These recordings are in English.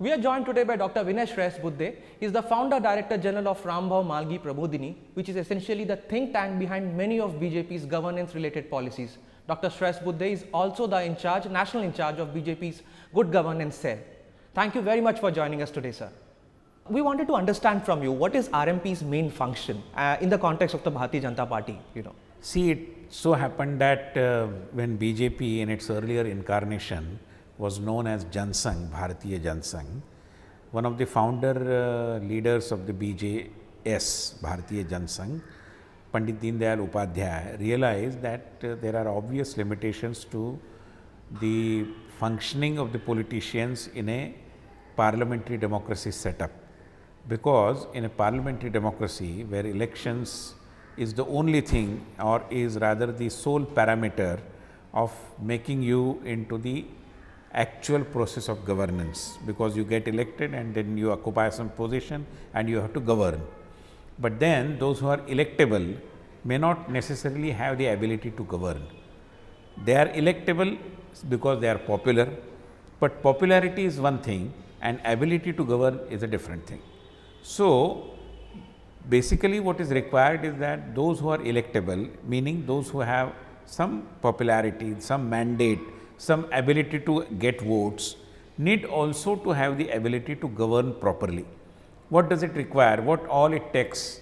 We are joined today by Dr. Vinay Shreyas Buddhe. He is the founder director general of Rambhau Malgi Prabodhini, which is essentially the think tank behind many of BJP's governance related policies. Dr. Shreyas Buddhe is also the national in charge of BJP's Good Governance Cell. Thank you very much for joining us today, sir. We wanted to understand from you what is RMP's main function in the context of the Bharatiya Janata Party, See, it so happened that when BJP in its earlier incarnation was known as Jan Sangh, Bharatiya Jan Sangh, one of the founder leaders of the BJS, Bharatiya Jan Sangh, Pandit Deen Dayal Upadhyay, realized that there are obvious limitations to the functioning of the politicians in a parliamentary democracy setup. Because in a parliamentary democracy where elections is the only thing, or is rather the sole parameter of making you into the actual process of governance, because you get elected and then you occupy some position and you have to govern. But then those who are electable may not necessarily have the ability to govern. They are electable because they are popular, but popularity is one thing and ability to govern is a different thing. So, basically what is required is that those who are electable, meaning those who have some popularity, some mandate, some ability to get votes, need also to have the ability to govern properly. What does it require? What all it takes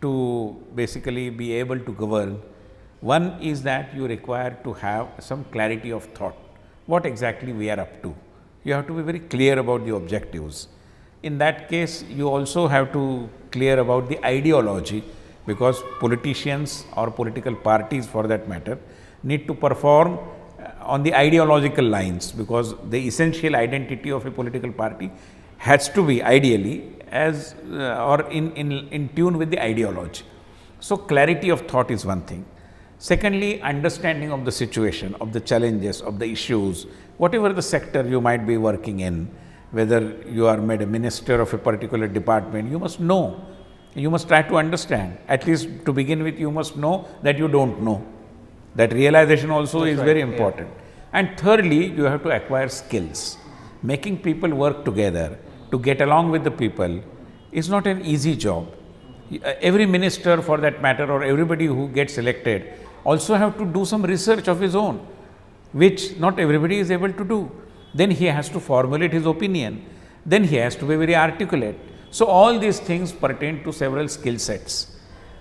to basically be able to govern? One is that you require to have some clarity of thought. What exactly we are up to? You have to be very clear about the objectives. In that case, you also have to clear about the ideology, because politicians or political parties for that matter need to perform on the ideological lines, because the essential identity of a political party has to be ideally as or in tune with the ideology. So, clarity of thought is one thing. Secondly, understanding of the situation, of the challenges, of the issues, whatever the sector you might be working in, whether you are made a minister of a particular department, you must know, you must try to understand. At least to begin with, you must know that you don't know. That realization also is very important. Yeah. And thirdly, you have to acquire skills. Making people work together to get along with the people is not an easy job. Every minister for that matter, or everybody who gets elected, also have to do some research of his own, which not everybody is able to do. Then he has to formulate his opinion, then he has to be very articulate. So, all these things pertain to several skill sets.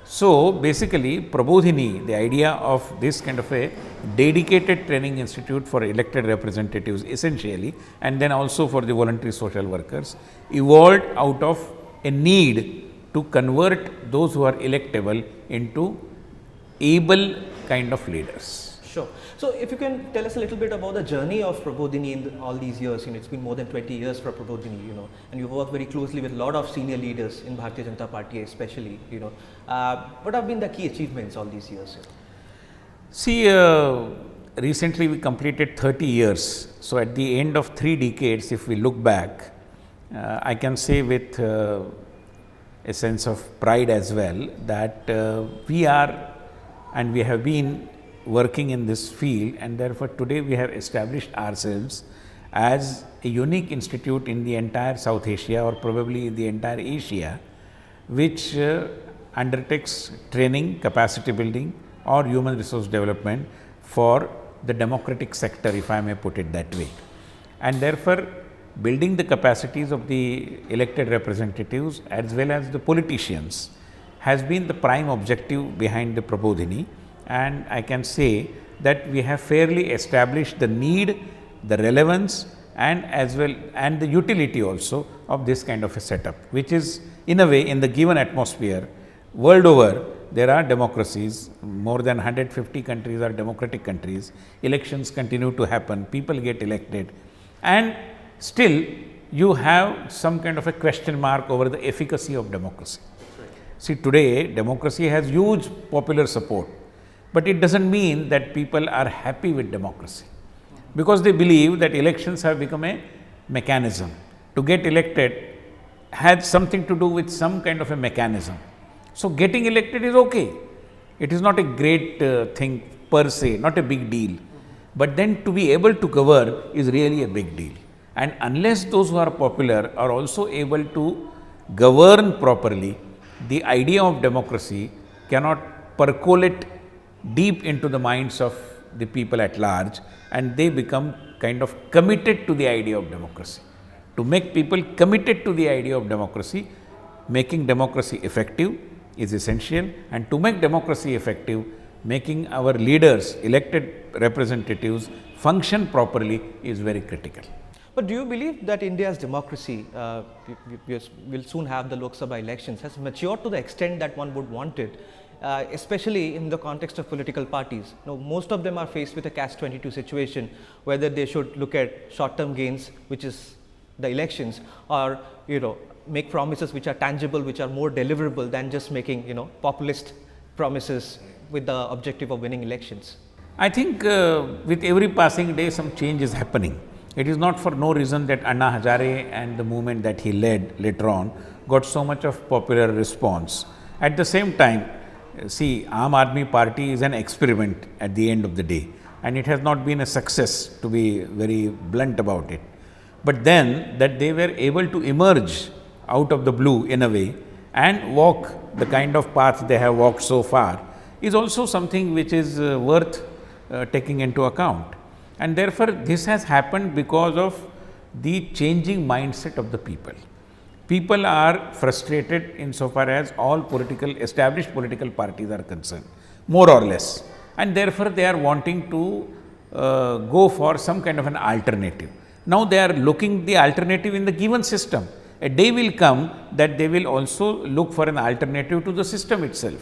So, basically Prabodhini, the idea of this kind of a dedicated training institute for elected representatives essentially, and then also for the voluntary social workers, evolved out of a need to convert those who are electable into able kind of leaders. Sure. So, if you can tell us a little bit about the journey of Prabodhini in all these years. It's been more than 20 years for Prabodhini, and you work very closely with a lot of senior leaders in Bharatiya Janata Party especially, What have been the key achievements all these years? See, recently we completed 30 years. So, at the end of 3 decades, if we look back, I can say with a sense of pride as well that we are and we have been working in this field, and therefore today we have established ourselves as a unique institute in the entire South Asia, or probably in the entire Asia, which undertakes training, capacity building or human resource development for the democratic sector, if I may put it that way. And therefore, building the capacities of the elected representatives as well as the politicians has been the prime objective behind the Prabodhini. And I can say that we have fairly established the need, the relevance, and as well and the utility also of this kind of a setup, which is in a way in the given atmosphere world over. There are democracies, more than 150 countries are democratic countries, elections continue to happen, people get elected, and still you have some kind of a question mark over the efficacy of democracy. See, today democracy has huge popular support, but it does not mean that people are happy with democracy, because they believe that elections have become a mechanism. To get elected has something to do with some kind of a mechanism. So, getting elected is okay. It is not a great thing per se, not a big deal. But then to be able to govern is really a big deal. And unless those who are popular are also able to govern properly, the idea of democracy cannot percolate deep into the minds of the people at large, and they become kind of committed to the idea of democracy. To make people committed to the idea of democracy, making democracy effective is essential, and to make democracy effective, making our leaders, elected representatives, function properly is very critical. But do you believe that India's democracy, will soon have the Lok Sabha elections, has matured to the extent that one would want it, especially in the context of political parties? You know, most of them are faced with a catch-22 situation, whether they should look at short-term gains, which is the elections, or make promises which are tangible, which are more deliverable than just making populist promises with the objective of winning elections. I think with every passing day some change is happening. It is not for no reason that Anna Hazare and the movement that he led later on got so much of popular response. At the same time, see, Aam Aadmi Party is an experiment at the end of the day, and it has not been a success, to be very blunt about it. But then that they were able to emerge out of the blue in a way and walk the kind of path they have walked so far is also something which is worth taking into account. And therefore, this has happened because of the changing mindset of the people. People are frustrated insofar as all established political parties are concerned, more or less, and therefore they are wanting to go for some kind of an alternative. Now they are looking the alternative in the given system. A day will come that they will also look for an alternative to the system itself.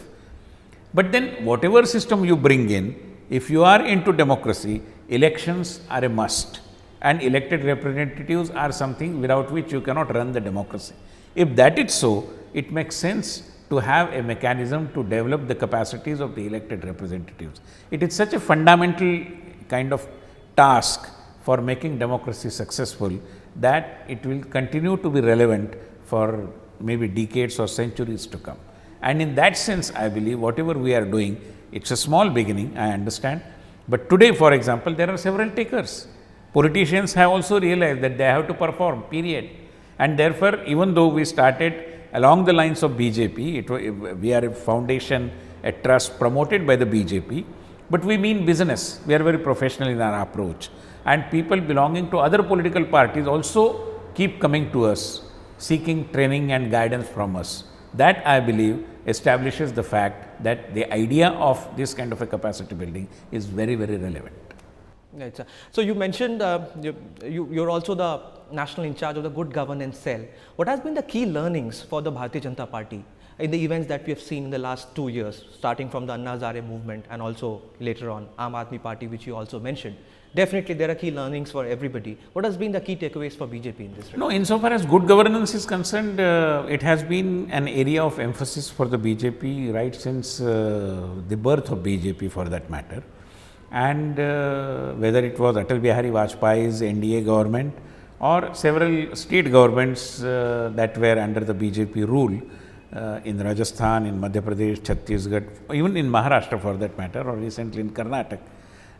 But then whatever system you bring in, if you are into democracy, elections are a must, and elected representatives are something without which you cannot run the democracy. If that is so, it makes sense to have a mechanism to develop the capacities of the elected representatives. It is such a fundamental kind of task for making democracy successful that it will continue to be relevant for maybe decades or centuries to come. And in that sense, I believe whatever we are doing, it's a small beginning, I understand. But today, for example, there are several takers. Politicians have also realized that they have to perform, period. And therefore, even though we started along the lines of BJP, we are a foundation, a trust promoted by the BJP, but we mean business. We are very professional in our approach. And people belonging to other political parties also keep coming to us, seeking training and guidance from us. That, I believe, establishes the fact that the idea of this kind of a capacity building is very, very relevant. Right, sir. So you mentioned you're also the national in charge of the good governance cell. What has been the key learnings for the Bharatiya Janata Party in the events that we have seen in the last 2 years, starting from the Anna Hazare movement and also later on Aam Aadmi Party, which you also mentioned? Definitely there are key learnings for everybody. What has been the key takeaways for BJP in this regard? No, insofar as good governance is concerned, it has been an area of emphasis for the BJP right since the birth of BJP, for that matter. And whether it was Atal Bihari Vajpayee's NDA government or several state governments that were under the BJP rule in Rajasthan, in Madhya Pradesh, Chhattisgarh, even in Maharashtra for that matter, or recently in Karnataka,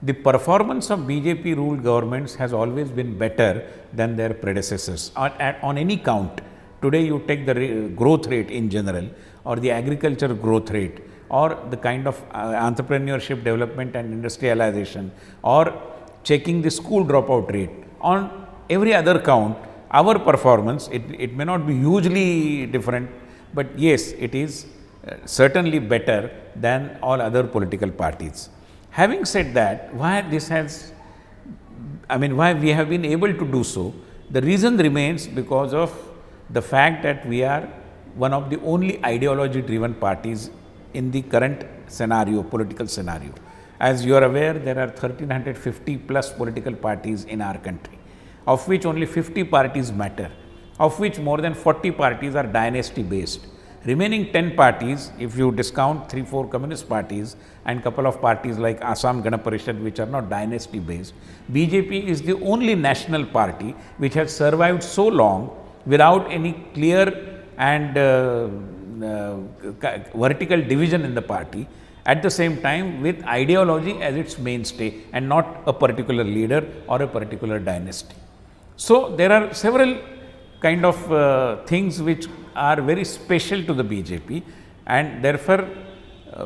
the performance of BJP ruled governments has always been better than their predecessors on any count. Today you take the growth rate in general, or the agriculture growth rate, or the kind of entrepreneurship development and industrialization, or checking the school dropout rate. On every other count, our performance, it may not be hugely different, but yes, it is certainly better than all other political parties. Having said that, why we have been able to do so, the reason remains because of the fact that we are one of the only ideology-driven parties in the current scenario, political scenario. As you are aware, there are 1350 plus political parties in our country, of which only 50 parties matter, of which more than 40 parties are dynasty based. Remaining 10 parties, if you discount 3-4 communist parties and couple of parties like Assam Gana Parishad, which are not dynasty based, BJP is the only national party which has survived so long without any clear and vertical division in the party, at the same time with ideology as its mainstay and not a particular leader or a particular dynasty. So there are several kind of things which are very special to the BJP, and therefore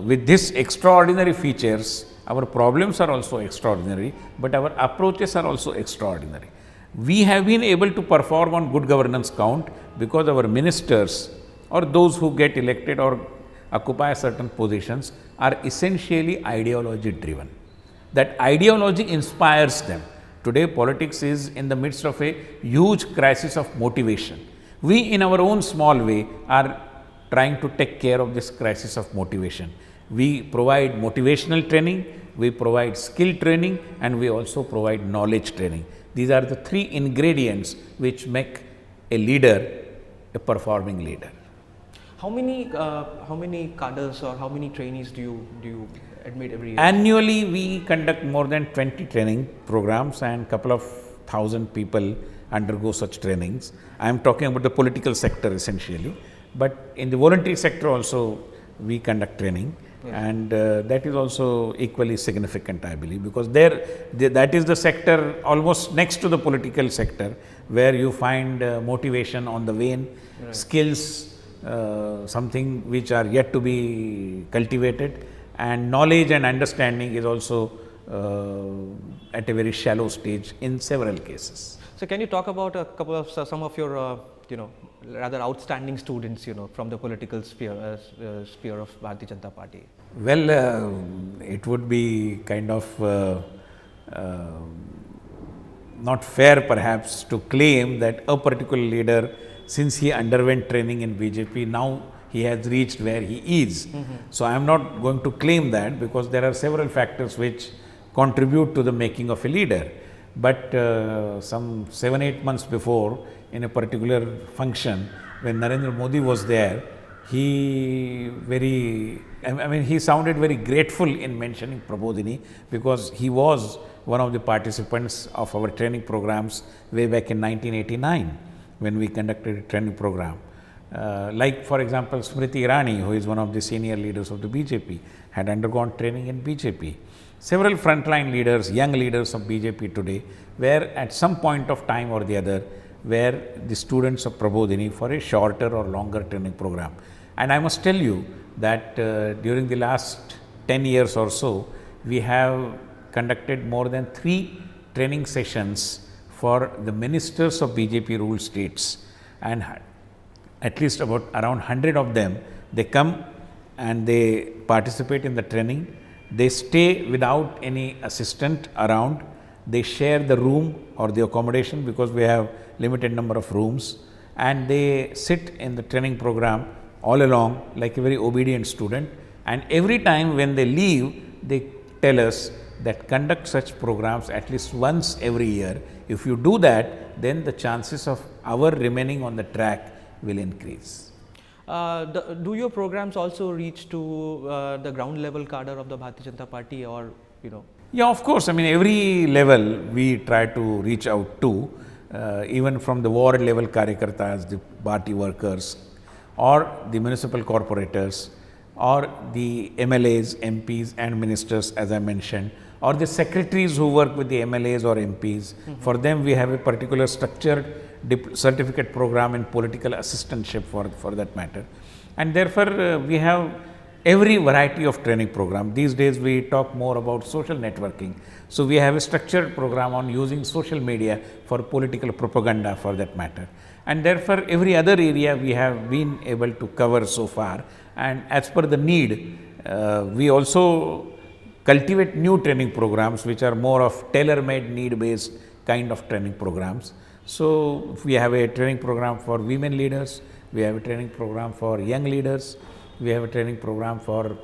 with these extraordinary features, our problems are also extraordinary, but our approaches are also extraordinary. We have been able to perform on good governance count because our ministers or those who get elected or occupy certain positions are essentially ideology driven. That ideology inspires them. Today, politics is in the midst of a huge crisis of motivation. We, in our own small way, are trying to take care of this crisis of motivation. We provide motivational training, we provide skill training, and we also provide knowledge training. These are the three ingredients which make a leader a performing leader. How many cadres or how many trainees do you admit every year? Annually, we conduct more than 20 training programs, and couple of thousand people undergo such trainings. I am talking about the political sector essentially, but in the voluntary sector also we conduct training. Yes. And that is also equally significant, I believe, because that is the sector almost next to the political sector where you find motivation on the wane, right. Skills, something which are yet to be cultivated, and knowledge and understanding is also at a very shallow stage in several cases. So can you talk about a couple of some of your rather outstanding students from the political sphere of Bharatiya Janata Party? Well, it would be kind of not fair perhaps to claim that a particular leader, since he underwent training in BJP, now he has reached where he is. Mm-hmm. So I am not going to claim that, because there are several factors which contribute to the making of a leader. But some 7-8 months before, in a particular function, when Narendra Modi was there, he sounded very grateful in mentioning Prabodhini, because he was one of the participants of our training programs way back in 1989 when we conducted a training program. Like for example, Smriti Irani, who is one of the senior leaders of the BJP, had undergone training in BJP. Several frontline leaders, young leaders of BJP today, were at some point of time or the other, were the students of Prabodhini for a shorter or longer training program. And I must tell you that during the last 10 years or so, we have conducted more than 3 training sessions for the ministers of BJP ruled states, and at least around 100 of them, they come and they participate in the training. They stay without any assistant around. They share the room or the accommodation, because we have limited number of rooms, and they sit in the training program all along like a very obedient student. And every time when they leave, they tell us that conduct such programs at least once every year. If you do that, then the chances of our remaining on the track will increase. Do your programs also reach to the ground level cadre of the Bharatiya Janata Party, or Yeah, of course. I mean, every level we try to reach out to, even from the ward level karyakartas, the party workers, or the municipal corporators, or the MLAs, MPs and ministers, as I mentioned, or the secretaries who work with the MLAs or MPs. Mm-hmm. For them, we have a particular structured certificate program in political assistantship for that matter. And therefore, we have every variety of training program. These days, we talk more about social networking. So we have a structured program on using social media for political propaganda, for that matter. And therefore, every other area we have been able to cover so far. And as per the need, we also cultivate new training programs which are more of tailor-made, need-based kind of training programs. So we have a training program for women leaders, we have a training program for young leaders, we have a training program for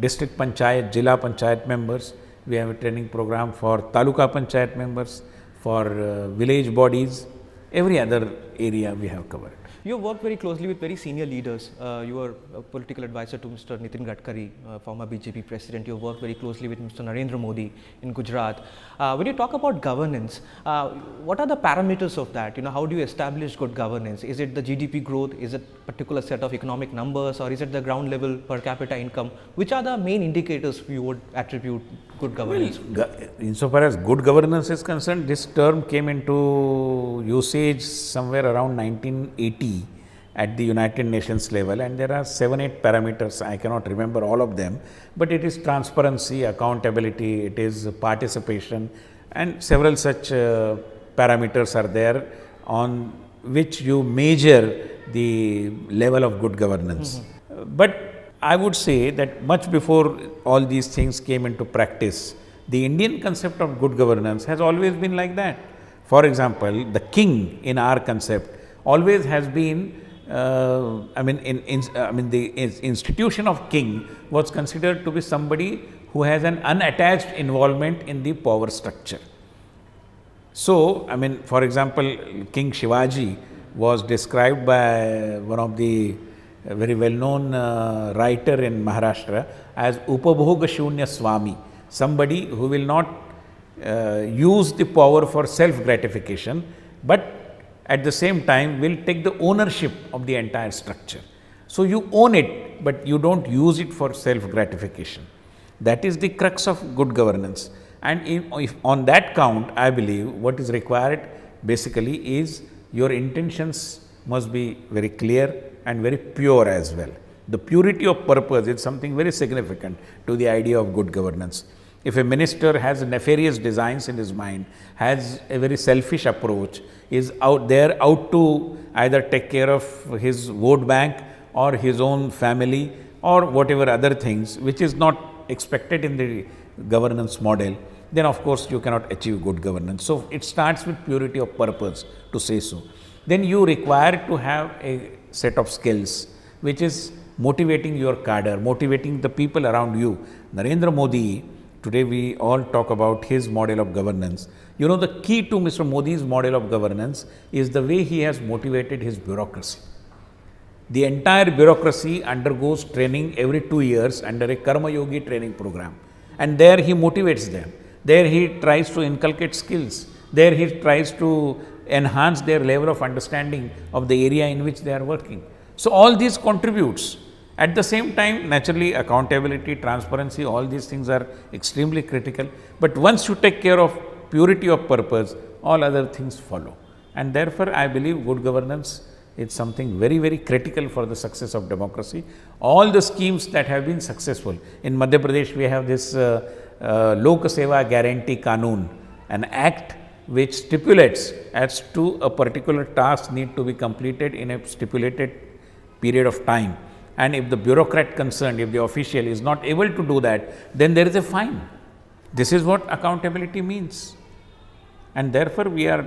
district panchayat, Jilla panchayat members, we have a training program for taluka panchayat members, for village bodies, every other area we have covered. You have worked very closely with very senior leaders. You were a political advisor to Mr. Nitin Gadkari, former BJP president. You have worked very closely with Mr. Narendra Modi in Gujarat. When you talk about governance, what are the parameters of that? How do you establish good governance? Is it the GDP growth? Is it a particular set of economic numbers, or is it the ground level per capita income? Which are the main indicators you would attribute good governance? Insofar as good governance is concerned, this term came into usage somewhere around 1980 at the United Nations level, and there are 7-8 parameters. I cannot remember all of them, but it is transparency, accountability, it is participation, and several such parameters are there on which you measure the level of good governance. But I would say that much before all these things came into practice, the Indian concept of good governance has always been like that. For example, the king in our concept always has been, the institution of king was considered to be somebody who has an unattached involvement in the power structure. So, for example, King Shivaji was described by one of the very well-known writer in Maharashtra as Upabhoga Shunya Swami, somebody who will not use the power for self-gratification, but at the same time will take the ownership of the entire structure. So, you own it, but you don't use it for self-gratification. That is the crux of good governance. And if on that count, I believe what is required basically is your intentions must be very clear and very pure as well. The purity of purpose is something very significant to the idea of good governance. If a minister has nefarious designs in his mind, has a very selfish approach, is out to either take care of his vote bank or his own family or whatever other things, which is not expected in the governance model, then of course you cannot achieve good governance. So, it starts with purity of purpose, to say so. Then you require to have a set of skills which is motivating your cadre, motivating the people around you. Narendra Modi, today we all talk about his model of governance. The key to Mr. Modi's model of governance is the way he has motivated his bureaucracy. The entire bureaucracy undergoes training every 2 years under a Karma Yogi training program, and there he motivates them. There he tries to inculcate skills. There he tries to enhance their level of understanding of the area in which they are working. So, all these contributes. At the same time, naturally, accountability, transparency, all these things are extremely critical. But once you take care of purity of purpose, all other things follow. And therefore, I believe good governance is something very, very critical for the success of democracy. All the schemes that have been successful. In Madhya Pradesh, we have this Lok Seva Guarantee Kanun, an act which stipulates as to a particular task need to be completed in a stipulated period of time. And if the bureaucrat concerned, if the official is not able to do that, then there is a fine. This is what accountability means. And therefore, we are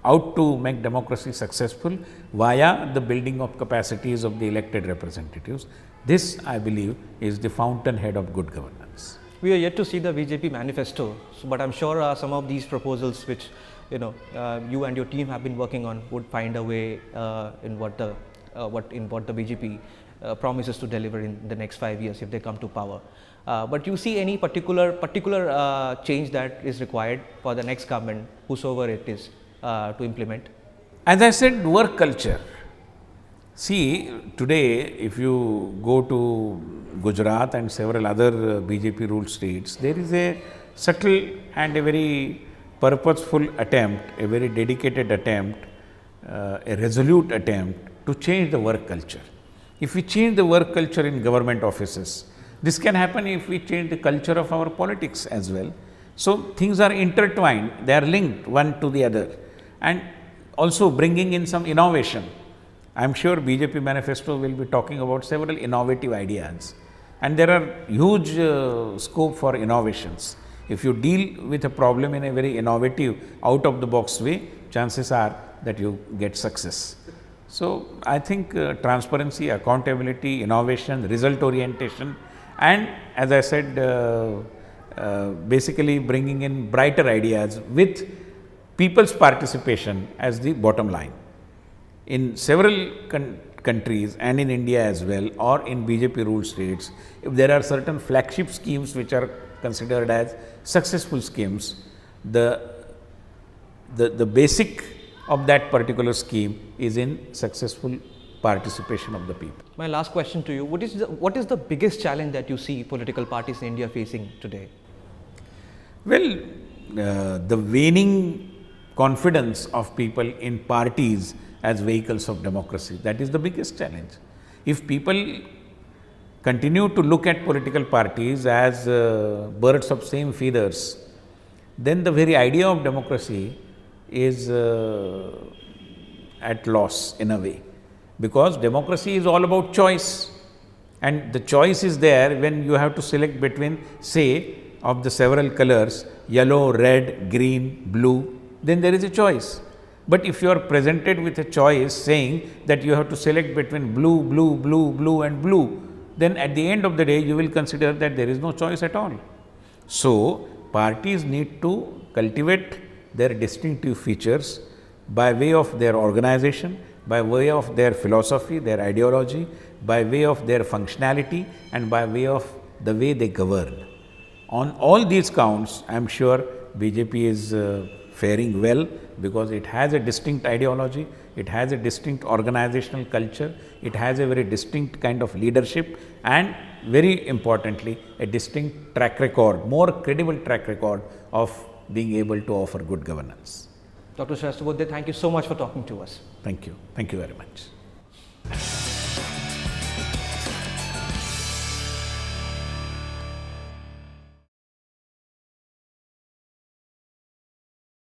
out to make democracy successful via the building of capacities of the elected representatives. This, I believe, is the fountainhead of good governance. We are yet to see the BJP manifesto, but I'm sure some of these proposals which you and your team have been working on would find a way in what the BJP promises to deliver in the next 5 years if they come to power. But you see any particular change that is required for the next government, whosoever it is, to implement? As I said, work culture. See, today if you go to Gujarat and several other BJP ruled states, there is a subtle and a very purposeful attempt, a very dedicated attempt, a resolute attempt to change the work culture. If we change the work culture in government offices, this can happen if we change the culture of our politics as well. So, things are intertwined, they are linked one to the other, and also bringing in some innovation. I am sure BJP manifesto will be talking about several innovative ideas, and there are huge scope for innovations. If you deal with a problem in a very innovative, out of the box way, chances are that you get success. So, I think transparency, accountability, innovation, result orientation, and as I said, basically bringing in brighter ideas with people's participation as the bottom line. in several countries and in India as well, or in BJP ruled states, if there are certain flagship schemes which are considered as successful schemes, the basic of that particular scheme is in successful participation of the people. My last question to you, what is the biggest challenge that you see political parties in India facing today? Well, the waning confidence of people in parties as vehicles of democracy, that is the biggest challenge. If people continue to look at political parties as birds of same feathers, then the very idea of democracy is at loss in a way, because democracy is all about choice, and the choice is there when you have to select between, say, of the several colors, yellow, red, green, blue, then there is a choice. But if you are presented with a choice saying that you have to select between blue, blue, blue, blue and blue, then at the end of the day you will consider that there is no choice at all. So, parties need to cultivate their distinctive features by way of their organization, by way of their philosophy, their ideology, by way of their functionality, and by way of the way they govern. On all these counts, I am sure BJP is faring well, because it has a distinct ideology, it has a distinct organizational culture, it has a very distinct kind of leadership, and very importantly, a distinct track record, more credible track record of being able to offer good governance. Dr. Shrestha Budde, thank you so much for talking to us. Thank you. Thank you very much.